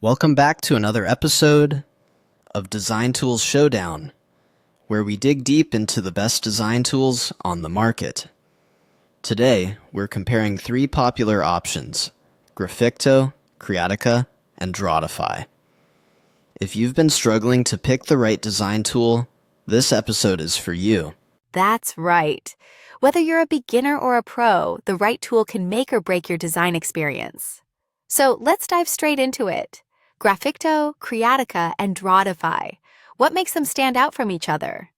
Welcome back to another episode of Design Tools Showdown, where we dig deep into the best design tools on the market. Today, we're comparing three popular options: Graficto, Creatica, and Drawtify. If you've been struggling to pick the right design tool, this episode is for you. That's right. Whether you're a beginner or a pro, the right tool can make or break your design experience. So let's dive straight into it. Graficto, Creatica, and Drawtify. What makes them stand out from each other?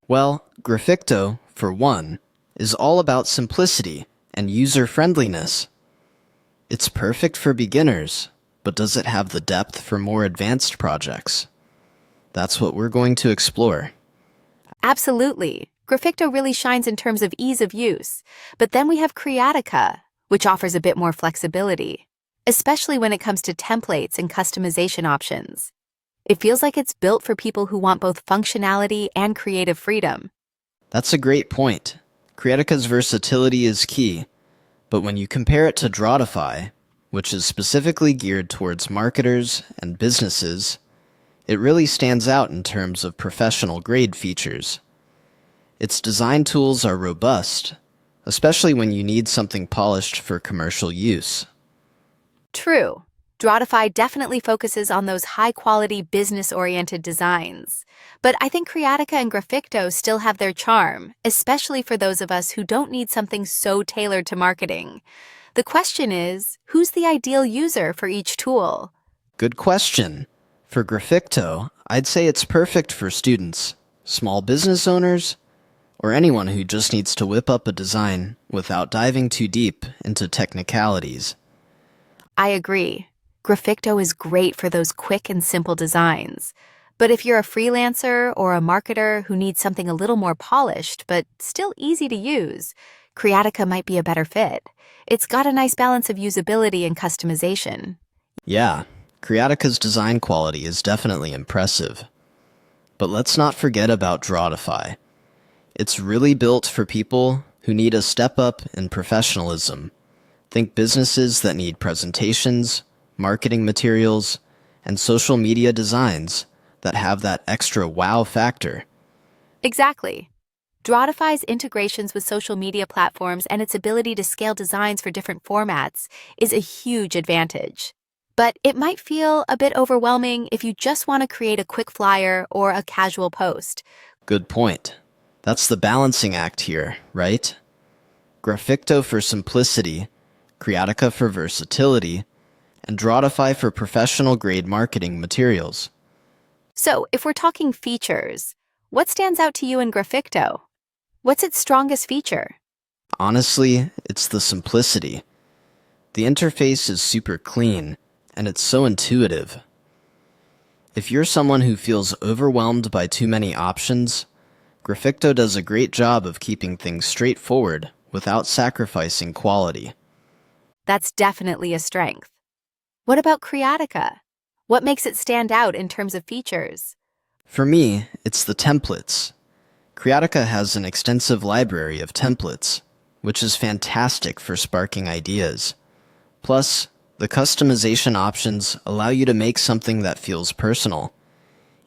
Well, Graficto, for one, is all about simplicity and user-friendliness. It's perfect for beginners, but does it have the depth for more advanced projects? That's what we're going to explore. Absolutely. Graficto really shines in terms of ease of use, but then we have Creatica, which offers a bit more flexibility, especially when it comes to templates and customization options. It feels like it's built for people who want both functionality and creative freedom. That's a great point. Creatica's versatility is key, but when you compare it to Drawtify, which is specifically geared towards marketers and businesses, it really stands out in terms of professional-grade features. Its design tools are robust, especially when you need something polished for commercial use. True. Drawtify definitely focuses on those high-quality, business-oriented designs. But I think Creatica and Graficto still have their charm, especially for those of us who don't need something so tailored to marketing. The question is, who's the ideal user for each tool? Good question. For Graficto, I'd say it's perfect for students, small business owners, or anyone who just needs to whip up a design without diving too deep into technicalities. I agree. Graficto is great for those quick and simple designs. But if you're a freelancer or a marketer who needs something a little more polished but still easy to use, Creatica might be a better fit. It's got a nice balance of usability and customization. Yeah, Creatica's design quality is definitely impressive. But let's not forget about Drawtify. It's really built for people who need a step up in professionalism. Think businesses that need presentations, marketing materials, and social media designs that have that extra wow factor. Exactly. Drawtify's integrations with social media platforms and its ability to scale designs for different formats is a huge advantage. But it might feel a bit overwhelming if you just want to create a quick flyer or a casual post. Good point. That's the balancing act here, right? Graficto for simplicity, Creatica for versatility, and Drawtify for professional-grade marketing materials. So, if we're talking features, what stands out to you in Graficto? What's its strongest feature? Honestly, it's the simplicity. The interface is super clean, and it's so intuitive. If you're someone who feels overwhelmed by too many options, Graficto does a great job of keeping things straightforward without sacrificing quality. That's definitely a strength. What about Creatica? What makes it stand out in terms of features? For me, it's the templates. Creatica has an extensive library of templates, which is fantastic for sparking ideas. Plus, the customization options allow you to make something that feels personal,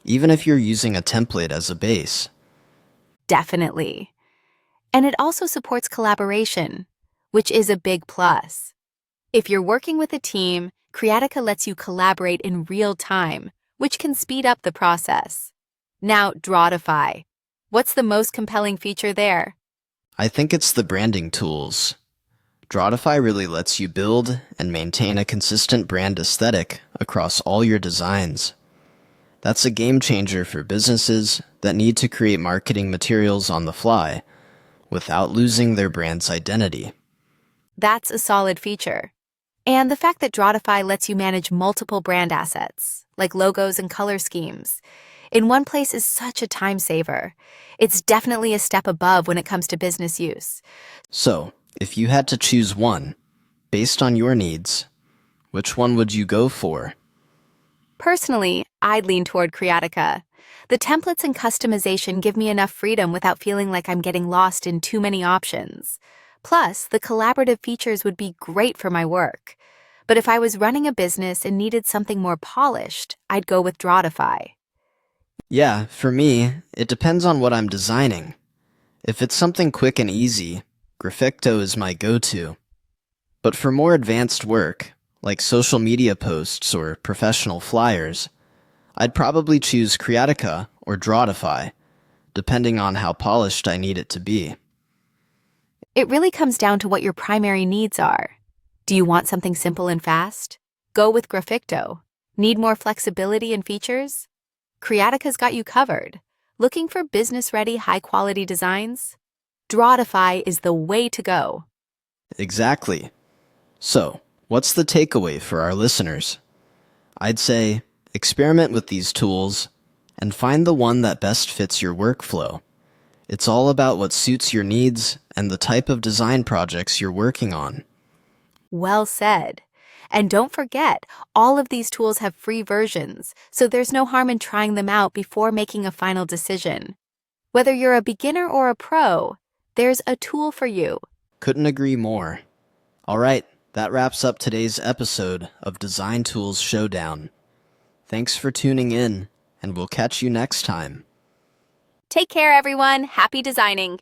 even if you're using a template as a base. Definitely. And it also supports collaboration, which is a big plus. If you're working with a team, Creatica lets you collaborate in real time, which can speed up the process. Now, Drawtify. What's the most compelling feature there? I think it's the branding tools. Drawtify really lets you build and maintain a consistent brand aesthetic across all your designs. That's a game changer for businesses that need to create marketing materials on the fly without losing their brand's identity. That's a solid feature. And the fact that Drawtify lets you manage multiple brand assets, like logos and color schemes, in one place is such a time saver. It's definitely a step above when it comes to business use. So, if you had to choose one, based on your needs, which one would you go for? Personally, I'd lean toward Creatica. The templates and customization give me enough freedom without feeling like I'm getting lost in too many options. Plus, the collaborative features would be great for my work. But if I was running a business and needed something more polished, I'd go with Drawtify. Yeah, for me, it depends on what I'm designing. If it's something quick and easy, Graficto is my go-to. But for more advanced work, like social media posts or professional flyers, I'd probably choose Creatica or Drawtify, depending on how polished I need it to be. It really comes down to what your primary needs are. Do you want something simple and fast? Go with Graficto. Need more flexibility and features? Creatica's got you covered. Looking for business-ready, high-quality designs? Drawtify is the way to go. Exactly. So, what's the takeaway for our listeners? I'd say, experiment with these tools and find the one that best fits your workflow. It's all about what suits your needs and the type of design projects you're working on. Well said. And don't forget, all of these tools have free versions, so there's no harm in trying them out before making a final decision. Whether you're a beginner or a pro, there's a tool for you. Couldn't agree more. All right, that wraps up today's episode of Design Tools Showdown. Thanks for tuning in, and we'll catch you next time. Take care, everyone. Happy designing.